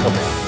का बयान।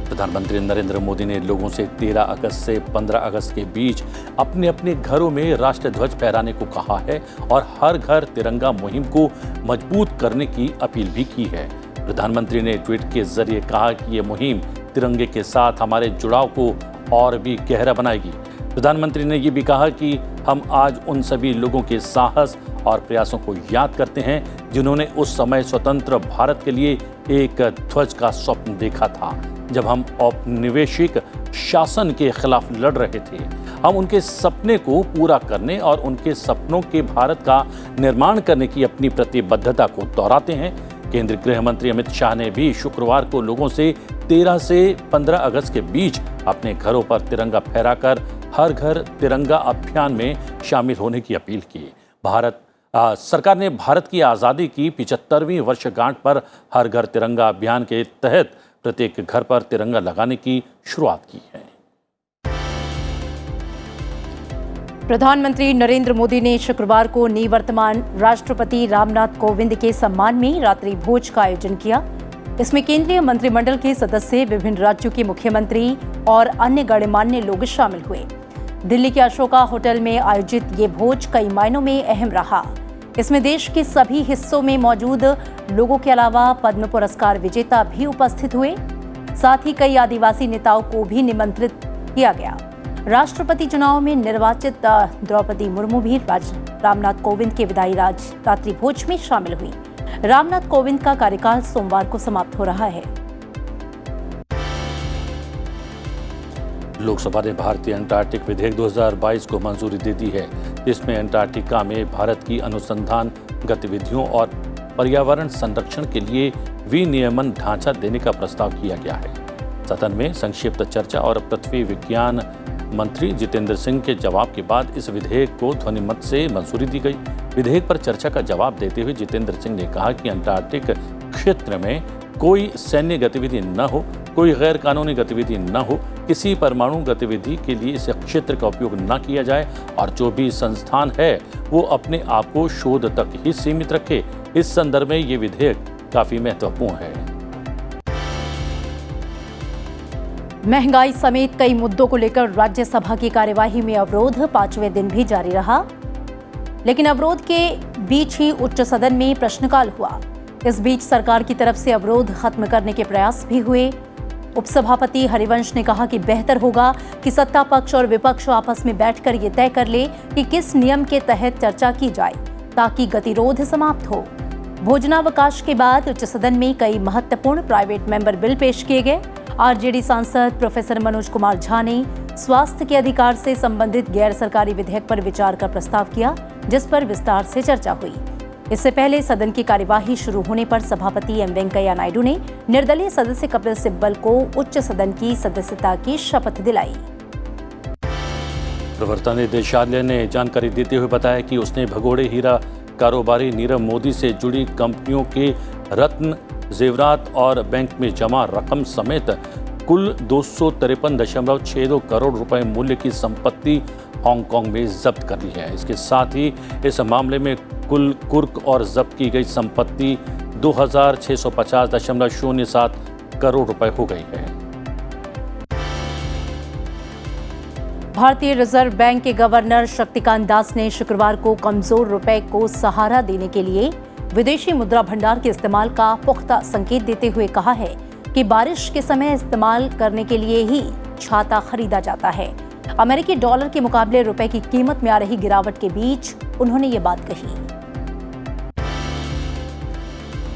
प्रधानमंत्री नरेंद्र मोदी ने लोगों से 13 अगस्त से 15 अगस्त के बीच अपने अपने घरों में राष्ट्र ध्वज फहराने को कहा है और हर घर तिरंगा मुहिम को मजबूत करने की अपील भी की है। प्रधानमंत्री ने ट्वीट के जरिए कहा कि ये मुहिम तिरंगे के साथ हमारे जुड़ाव को और भी गहरा बनाएगी। प्रधानमंत्री ने ये भी कहा कि हम आज उन सभी लोगों के साहस और प्रयासों को याद करते हैं जिन्होंने उस समय स्वतंत्र भारत के लिए एक ध्वज का स्वप्न देखा था जब हम औपनिवेशिक शासन के खिलाफ लड़ रहे थे। हम उनके सपने को पूरा करने और उनके सपनों के भारत का निर्माण करने की अपनी प्रतिबद्धता को दोहराते हैं। केंद्रीय गृह मंत्री अमित शाह ने भी शुक्रवार को लोगों से 13 से 15 अगस्त के बीच अपने घरों पर तिरंगा फहराकर हर घर तिरंगा अभियान में शामिल होने की अपील की। सरकार ने भारत की आज़ादी की 75वीं वर्षगांठ पर हर घर तिरंगा अभियान के तहत प्रत्येक घर पर तिरंगा लगाने की शुरुआत की है। प्रधानमंत्री नरेंद्र मोदी ने शुक्रवार को निवर्तमान राष्ट्रपति रामनाथ कोविंद के सम्मान में रात्रि भोज का आयोजन किया। इसमें केंद्रीय मंत्रिमंडल के सदस्य, विभिन्न राज्यों के मुख्यमंत्री और अन्य गणमान्य लोग शामिल हुए। दिल्ली के अशोका होटल में आयोजित ये भोज कई मायनों में अहम रहा। इसमें देश के सभी हिस्सों में मौजूद लोगों के अलावा पद्म पुरस्कार विजेता भी उपस्थित हुए। साथ ही कई आदिवासी नेताओं को भी निमंत्रित किया गया। राष्ट्रपति चुनाव में निर्वाचित द्रौपदी मुर्मू भी रामनाथ कोविंद के विदाई रात्रि भोज में शामिल हुई। रामनाथ कोविंद का कार्यकाल सोमवार को समाप्त हो रहा है। लोकसभा ने भारतीय अंटार्कटिक विधेयक 2022 को मंजूरी दे दी है, जिसमें अंटार्कटिका में भारत की अनुसंधान गतिविधियों और पर्यावरण संरक्षण के लिए विनियमन ढांचा देने का प्रस्ताव किया गया है। सदन में संक्षिप्त चर्चा और पृथ्वी विज्ञान मंत्री जितेंद्र सिंह के जवाब के बाद इस विधेयक को ध्वनिमत से मंजूरी दी गई। विधेयक पर चर्चा का जवाब देते हुए जितेंद्र सिंह ने कहा कि अंटार्कटिक क्षेत्र में कोई सैन्य गतिविधि न हो, कोई गैर कानूनी गतिविधि न हो, किसी परमाणु गतिविधि के लिए इस क्षेत्र का उपयोग न किया जाए और जो भी संस्थान है वो अपने आप को शोध तक ही सीमित रखे। इस संदर्भ में ये विधेयक काफी महत्वपूर्ण है। महंगाई समेत कई मुद्दों को लेकर राज्यसभा की कार्यवाही में अवरोध 5वें दिन भी जारी रहा, लेकिन अवरोध के बीच ही उच्च सदन में प्रश्नकाल हुआ। इस बीच सरकार की तरफ से अवरोध खत्म करने के प्रयास भी हुए। उपसभापति हरिवंश ने कहा कि बेहतर होगा कि सत्ता पक्ष और विपक्ष आपस में बैठकर ये तय कर ले कि किस नियम के तहत चर्चा की जाए ताकि गतिरोध समाप्त हो। भोजनावकाश के बाद उच्च सदन में कई महत्वपूर्ण प्राइवेट मेंबर बिल पेश किए गए। आरजेडी सांसद प्रोफेसर मनोज कुमार झा ने स्वास्थ्य के अधिकार से संबंधित गैर सरकारी विधेयक पर विचार का प्रस्ताव किया, जिस पर विस्तार से चर्चा हुई। इससे पहले सदन की कार्यवाही शुरू होने पर सभापति एम वेंकैया नायडू ने निर्दलीय सदस्य कपिल सिब्बल को उच्च सदन की सदस्यता की शपथ दिलाई। प्रवर्तन निदेशालय ने जानकारी देते हुए बताया कि उसने भगोड़े हीरा कारोबारी नीरव मोदी से जुड़ी कंपनियों के रत्न, जेवरात और बैंक में जमा रकम समेत कुल 253.62 करोड़ रुपए मूल्य की संपत्ति हांगकांग में जब्त कर ली है। इसके साथ ही इस मामले में कुल कुर्क और जब्त की गई संपत्ति 2650.07 करोड़ रुपए हो गई है। भारतीय रिजर्व बैंक के गवर्नर शक्तिकांत दास ने शुक्रवार को कमजोर रुपए को सहारा देने के लिए विदेशी मुद्रा भंडार के इस्तेमाल का पुख्ता संकेत देते हुए कहा है कि बारिश के समय इस्तेमाल करने के लिए ही छाता खरीदा जाता है। अमेरिकी डॉलर के मुकाबले रुपए की कीमत में आ रही गिरावट के बीच उन्होंने ये बात कही।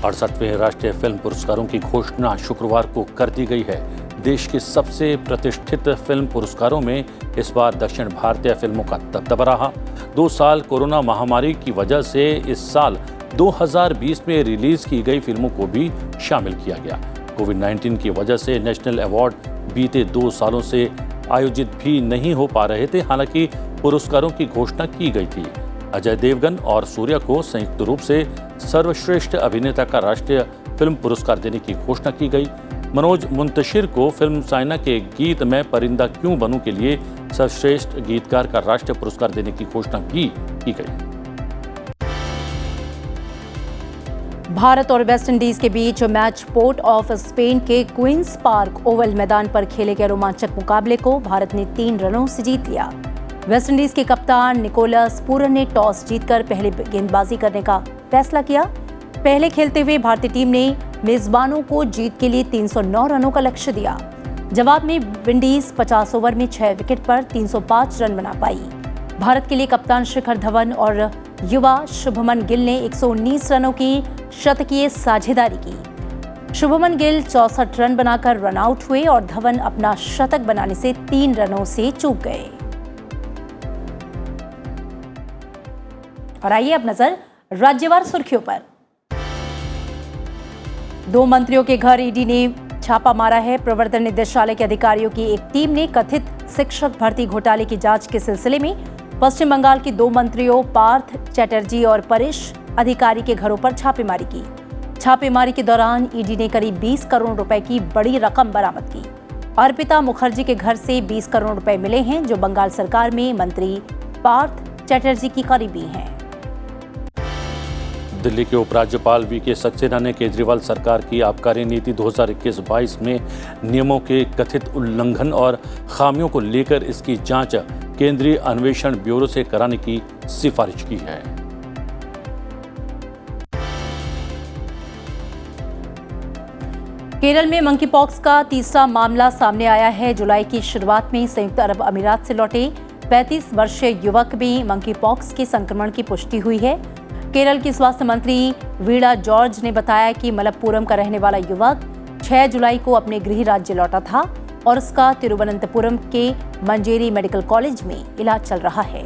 68वें राष्ट्रीय फिल्म पुरस्कारों की घोषणा शुक्रवार को कर दी गई है। देश के सबसे प्रतिष्ठित फिल्म पुरस्कारों में इस बार दक्षिण भारतीय फिल्मों का दबदबा रहा। 2 साल कोरोना महामारी की वजह से इस साल 2020 में रिलीज की गई फिल्मों को भी शामिल किया गया। कोविड-19 की वजह से नेशनल अवार्ड बीते 2 सालों से आयोजित भी नहीं हो पा रहे थे। हालांकि पुरस्कारों की घोषणा की गई थी। अजय देवगन और सूर्या को संयुक्त रूप से सर्वश्रेष्ठ अभिनेता का राष्ट्रीय फिल्म पुरस्कार देने की घोषणा की गई। मनोज मुंतशिर को फिल्म साइना के गीत मैं परिंदा क्यों बनूं के लिए सर्वश्रेष्ठ गीतकार का राष्ट्रीय पुरस्कार देने की घोषणा भी की गई। भारत और वेस्टइंडीज के बीच मैच पोर्ट ऑफ स्पेन के क्वींस पार्क ओवल मैदान पर खेले गए रोमांचक मुकाबले को भारत ने 3 रनों से जीत लिया। वेस्टइंडीज के कप्तान निकोलस पूरन ने टॉस जीतकर पहले गेंदबाजी करने का फैसला किया। पहले खेलते हुए भारतीय टीम ने मेजबानों को जीत के लिए 309 रनों का लक्ष्य दिया। जवाब में विंडीज 50 ओवर में 6 विकेट पर 305 रन बना पाई। भारत के लिए कप्तान शिखर धवन और युवा शुभमन गिल ने 119 रनों की शतकीय साझेदारी की। शुभमन गिल 64 रन बनाकर रन आउट हुए और धवन अपना शतक बनाने से 3 रनों से चूक गए। और आइए अब नजर राज्यवार सुर्खियों पर। 2 मंत्रियों के घर ईडी ने छापा मारा है। प्रवर्तन निदेशालय के अधिकारियों की एक टीम ने कथित शिक्षक भर्ती घोटाले की जांच के सिलसिले में पश्चिम बंगाल के 2 मंत्रियों पार्थ चैटर्जी और परेश अधिकारी के घरों पर छापेमारी की। छापेमारी के दौरान ईडी ने करीब 20 करोड़ रुपए की बड़ी रकम बरामद की। अर्पिता मुखर्जी के घर से 20 करोड़ रुपए मिले हैं, जो बंगाल सरकार में मंत्री पार्थ चैटर्जी की करीबी हैं। दिल्ली के उपराज्यपाल वीके सक्सेना ने केजरीवाल सरकार की आबकारी नीति 2021-22 में नियमों के कथित उल्लंघन और खामियों को लेकर इसकी जांच केंद्रीय अन्वेषण ब्यूरो से कराने की सिफारिश की है। केरल में मंकीपॉक्स का तीसरा मामला सामने आया है। जुलाई की शुरुआत में संयुक्त अरब अमीरात से लौटे 35 वर्षीय युवक में मंकीपॉक्स के संक्रमण की पुष्टि हुई है। केरल की स्वास्थ्य मंत्री वीणा जॉर्ज ने बताया कि मलप्पुरम का रहने वाला युवक 6 जुलाई को अपने गृह राज्य लौटा था और उसका तिरुवनंतपुरम के मंजेरी मेडिकल कॉलेज में इलाज चल रहा है।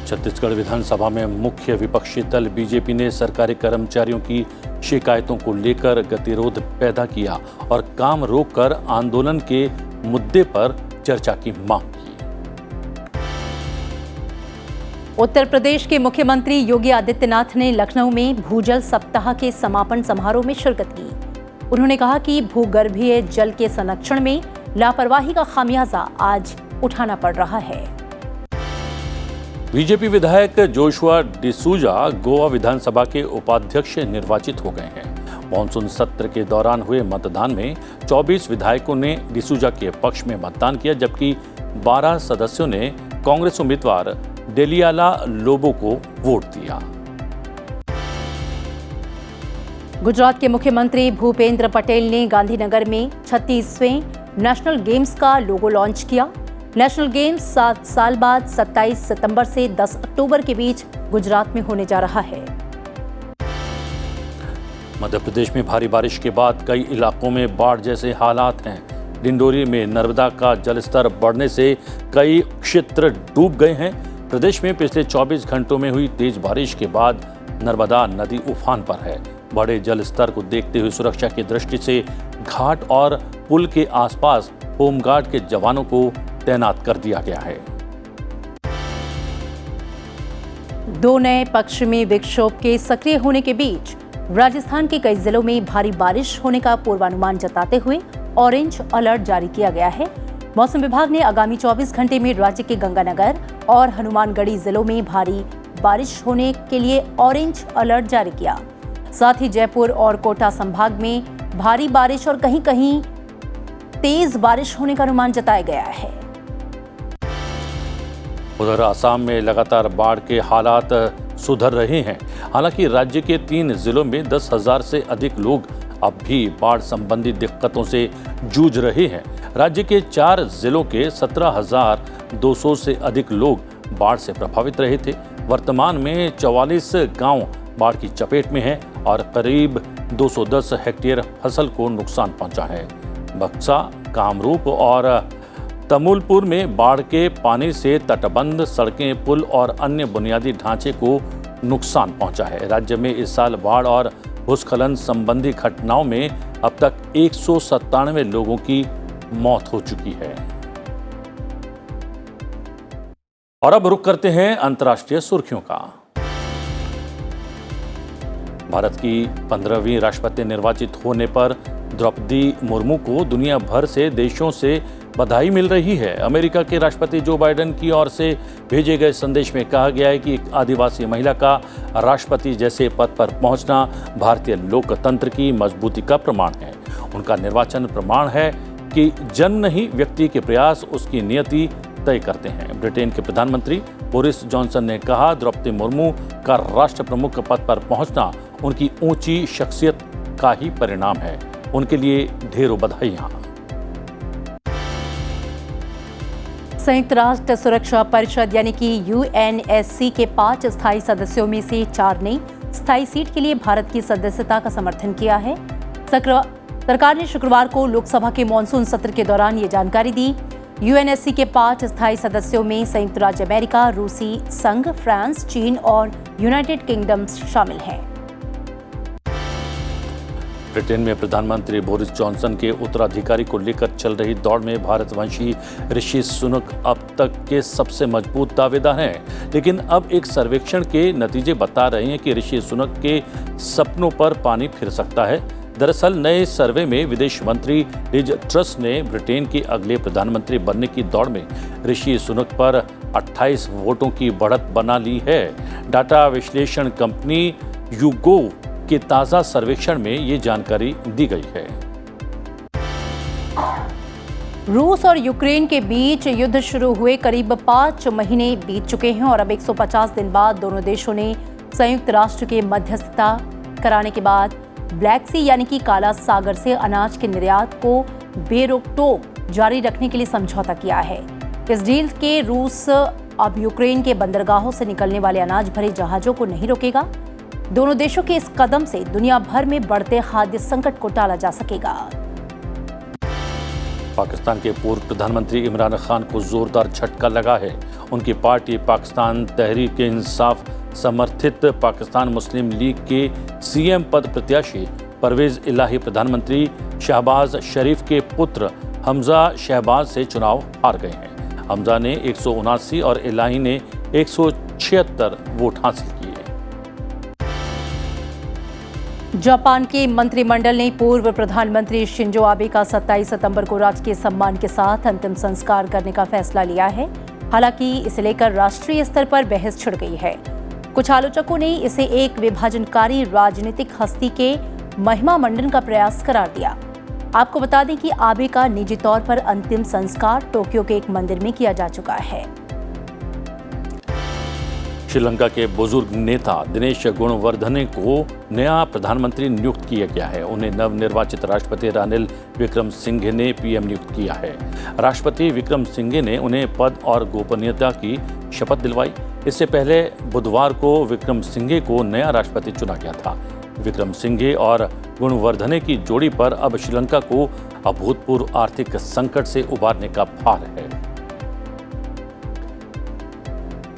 छत्तीसगढ़ विधानसभा में मुख्य विपक्षी दल बीजेपी ने सरकारी कर्मचारियों की शिकायतों को लेकर गतिरोध पैदा किया और काम रोककर आंदोलन के मुद्दे पर चर्चा की मांग की। उत्तर प्रदेश के मुख्यमंत्री योगी आदित्यनाथ ने लखनऊ में भूजल सप्ताह के समापन समारोह में शिरकत की। उन्होंने कहा कि भूगर्भीय जल के संरक्षण में लापरवाही का खामियाजा आज उठाना पड़ रहा है। बीजेपी विधायक जोशुआ डिसूजा गोवा विधानसभा के उपाध्यक्ष निर्वाचित हो गए हैं। मॉनसून सत्र के दौरान हुए मतदान में 24 विधायकों ने डिसूजा के पक्ष में मतदान किया, जबकि 12 सदस्यों ने कांग्रेस उम्मीदवार डेलियाला लोबो को वोट दिया। गुजरात के मुख्यमंत्री भूपेंद्र पटेल ने गांधीनगर में 36वें नेशनल गेम्स का लोगो लॉन्च किया। नेशनल गेम्स 7 साल बाद 27 सितंबर से 10 अक्टूबर के बीच गुजरात में होने जा रहा है। मध्य प्रदेश में भारी बारिश के बाद कई इलाकों में बाढ़ जैसे हालात हैं। डिंडोरी में नर्मदा का जलस्तर बढ़ने से कई क्षेत्र डूब गए हैं। प्रदेश में पिछले 24 घंटों में हुई तेज बारिश के बाद नर्मदा नदी उफान पर है। बड़े जल स्तर को देखते हुए सुरक्षा की दृष्टि से घाट और पुल के आसपास होमगार्ड के जवानों को तैनात कर दिया गया है। 2 नए पश्चिमी विक्षोभ के सक्रिय होने के बीच राजस्थान के कई जिलों में भारी बारिश होने का पूर्वानुमान जताते हुए ऑरेंज अलर्ट जारी किया गया है। मौसम विभाग ने आगामी 24 घंटे में राज्य के गंगानगर और हनुमानगढ़ी जिलों में भारी बारिश होने के लिए ऑरेंज अलर्ट जारी किया। साथ ही जयपुर और कोटा संभाग में भारी बारिश और कहीं-कहीं तेज बारिश होने का अनुमान जताया गया है। उधर असम में लगातार बाढ़ के हालात सुधर रहे हैं। हालांकि राज्य के 3 जिलों में 10,000 से अधिक लोग अब भी बाढ़ संबंधी दिक्कतों से जूझ रहे हैं। राज्य के 4 जिलों के 17,200 से अधिक लोग बाढ़ से प्रभावित रहे थे। वर्तमान में 44 गांव बाढ़ की चपेट में हैं और करीब 210 हेक्टेयर फसल को नुकसान पहुंचा है। बक्सा, कामरूप और तमुलपुर में बाढ़ के पानी से तटबंध, सड़कें, पुल और अन्य बुनियादी ढांचे को नुकसान पहुंचा है। राज्य में इस साल बाढ़ और भूस्खलन संबंधी घटनाओं में अब तक 197 लोगों की मौत हो चुकी है। और अब रुक करते हैं अंतर्राष्ट्रीय सुर्खियों का। भारत की 15वीं राष्ट्रपति निर्वाचित होने पर द्रौपदी मुर्मू को दुनिया भर से देशों से बधाई मिल रही है। अमेरिका के राष्ट्रपति जो बाइडेन की ओर से भेजे गए संदेश में कहा गया है कि एक आदिवासी महिला का राष्ट्रपति जैसे पद पर पहुंचना भारतीय लोकतंत्र की मजबूती का प्रमाण है। उनका निर्वाचन प्रमाण है कि जन्म ही व्यक्ति के प्रयास उसकी नियति तय करते हैं। ब्रिटेन के प्रधानमंत्री बोरिस जॉनसन ने कहा, द्रौपदी मुर्मू का राष्ट्र प्रमुख पद पर पहुंचना उनकी ऊंची शख्सियत का ही परिणाम है। उनके लिए ढेरों बधाइयां। संयुक्त राष्ट्र सुरक्षा परिषद यानी कि यूएनएससी के 5 स्थायी सदस्यों में से 4 ने स्थायी सीट के लिए भारत की सदस्यता का समर्थन किया है। सरकार ने शुक्रवार को लोकसभा के मॉनसून सत्र के दौरान ये जानकारी दी। यूएनएससी के 5 स्थायी सदस्यों में संयुक्त राज्य अमेरिका, रूसी संघ, फ्रांस, चीन और यूनाइटेड किंगडम शामिल हैं। ब्रिटेन में प्रधानमंत्री बोरिस जॉनसन के उत्तराधिकारी को लेकर चल रही दौड़ में भारतवंशी ऋषि सुनक अब तक के सबसे मजबूत दावेदार हैं। लेकिन अब एक सर्वेक्षण के नतीजे बता रहे हैं कि ऋषि सुनक के सपनों पर पानी फिर सकता है। दरअसल नए सर्वे में विदेश मंत्री लिज ट्रस ने ब्रिटेन के अगले प्रधानमंत्री बनने की दौड़ में ऋषि सुनक पर 28 वोटों की बढ़त बना ली है। डाटा विश्लेषण कंपनी YouGov के ताजा सर्वेक्षण में ये जानकारी दी गई है। रूस और यूक्रेन के बीच युद्ध शुरू हुए करीब 5 महीने बीत चुके हैं और अब 150 दिन बाद दोनों देशों ने संयुक्त राष्ट्र के मध्यस्थता कराने के बाद ब्लैक सी यानी कि काला सागर से अनाज के निर्यात को बेरोक-टोक जारी रखने के लिए समझौता किया है। इस डील के रूस अब यूक्रेन के बंदरगाहों से निकलने वाले अनाज भरे जहाजों को नहीं रोकेगा। दोनों देशों के इस कदम से दुनिया भर में बढ़ते खाद्य संकट को टाला जा सकेगा। पाकिस्तान के पूर्व प्रधानमंत्री इमरान खान को जोरदार झटका लगा है। उनकी पार्टी पाकिस्तान तहरीक इंसाफ समर्थित पाकिस्तान मुस्लिम लीग के सीएम पद प्रत्याशी परवेज इलाही प्रधानमंत्री शहबाज शरीफ के पुत्र हमजा शहबाज से चुनाव हार गए हैं। हमजा ने 179 और इलाही ने 176 वोट हासिल किए। जापान के मंत्रिमंडल ने पूर्व प्रधानमंत्री शिंजो आबे का 27 सितंबर को राजकीय सम्मान के साथ अंतिम संस्कार करने का फैसला लिया है। हालांकि इसे लेकर राष्ट्रीय स्तर पर बहस छिड़ गई है। कुछ आलोचकों ने इसे एक विभाजनकारी राजनीतिक हस्ती के महिमा मंडन का प्रयास करार दिया। आपको बता दें कि आबे का निजी तौर पर अंतिम संस्कार टोक्यो के एक मंदिर में किया जा चुका है। श्रीलंका के बुजुर्ग नेता दिनेश गुणवर्धने को नया प्रधानमंत्री नियुक्त किया गया है। उन्हें नवनिर्वाचित राष्ट्रपति रानिल विक्रमसिंघे ने पीएम नियुक्त किया है। राष्ट्रपति विक्रमसिंघे ने उन्हें पद और गोपनीयता की शपथ दिलवाई। इससे पहले बुधवार को विक्रमसिंघे को नया राष्ट्रपति चुना गया था। विक्रमसिंघे और गुणवर्धने की जोड़ी पर अब श्रीलंका को अभूतपूर्व आर्थिक संकट से उबारने का भार है।